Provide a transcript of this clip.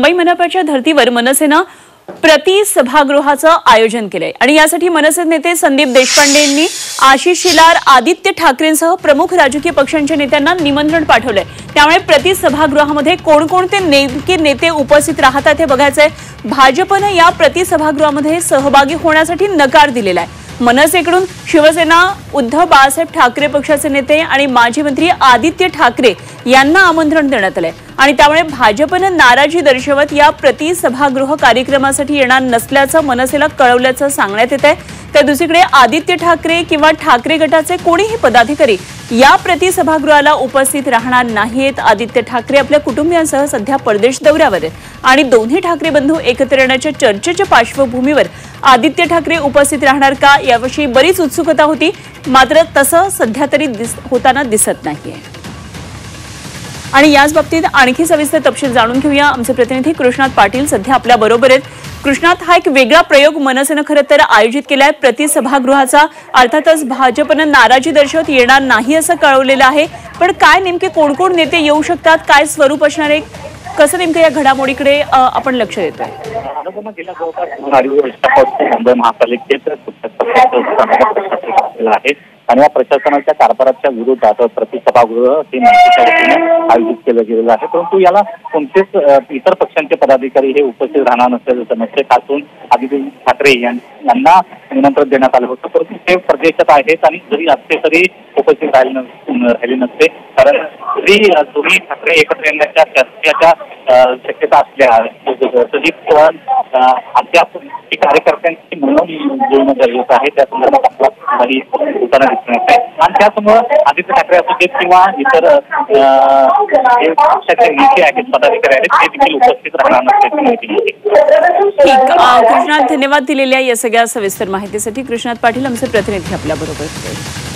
मुंबई मनपाच्या धर्तीवर मनसेनं प्रति सभागृहाचं आयोजन केलंय आणि यासाठी मनसे नेते संदीप देशपांडे यांनी आशिष शेलार, आदित्य ठाकरेंसह प्रमुख राजकीय पक्षांच्या नेत्यांना निमंत्रण पाठवलंय। त्यामुळे प्रति सभागृहामध्ये कोणकोणते नेमके नेते उपस्थित राहतात हे बघायचंय। भाजपनं या प्रति सभागृहामध्ये सहभागी होण्यासाठी नकार दिलेला आहे। मनसेकडून शिवसेना, उद्धव बाळासाहेब ठाकरे पक्षाचे नेते आणि माजी मंत्री आदित्य ठाकरे यांना आमंत्रण देण्यात आलंय आणि त्यामुळे भाजपनं नाराजी दर्शवत या प्रति सभागृह कार्यक्रमासाठी येणार नसल्याचं मनसेला कळवल्याचं सांगण्यात येत आहे। तर दुसरीकडे आदित्य ठाकरे किंवा ठाकरे गटाचे कोणीही पदाधिकारी या प्रति सभागृहाला उपस्थित राहणार नाहीत। आदित्य ठाकरे आपल्या कुटुंबियांसह सध्या परदेश दौऱ्यावर आहेत आणि दोन्ही ठाकरे बंधू एकत्र येण्याच्या चर्चेच्या पार्श्वभूमीवर आदित्य ठाकरे उपस्थित राहणार का याविषयी बरीच उत्सुकता होती, मात्र तसं सध्या तरी होताना दिसत नाहीये। आणि याच बाबतीत आणखी सविस्तर तपशील जाणून घेऊया। आमचे प्रतिनिधी कृष्णात पाटील सध्या आपल्या बरोबर आहेत। कृष्णात, हा एक वेगळा प्रयोग मनसेनं खरं तर आयोजित केलाय प्रति सभागृहाचा। अर्थातच भाजपनं नाराजी दर्शवत येणार नाही असं कळवलेलं आहे, पण काय नेमके कोण नेते येऊ शकतात, काय स्वरूप असणार आहे, कसं नेमकं या घडामोडीकडे आपण लक्ष देतोय? गेल्या जवळपास मुंबई महापालिकेत आहे आणि या प्रशासनाच्या कारभाराच्या विरोधात प्रति सभागृह हे मनसेच्या वतीने आयोजित केलं गेलेलं आहे। परंतु याला कोणतेच इतर पक्षांचे पदाधिकारी हे उपस्थित राहणार नसल्याचं समजते। खासून आदित्य ठाकरे यांना निमंत्रण देण्यात आलं होतं, परंतु ते परदेशात आहेत आणि जरी असते तरी उपस्थित राहिले नसते, कारण जरी दोन्ही ठाकरे एकत्र येण्याच्या चर्चेच्या शक्यता असल्या तरी पण अद्याप कार्यकर्त्यांची म्हणून जोडणं गरजेचं आहे। त्या संदर्भात आपला काही होताना दिसून येत आहे आणि त्यासमोर आदित्य ठाकरे असू देत किंवा इतर पक्षाचे नेते आहेत, पदाधिकारी आहेत, ते देखील उपस्थित राहणार नसल्याची माहिती मिळते। कृष्णात, धन्यवाद दिलेल्या या सगळ्या सविस्तर माहितीसाठी। कृष्णात पाटील आमचे प्रतिनिधी आपल्या बरोबर होते।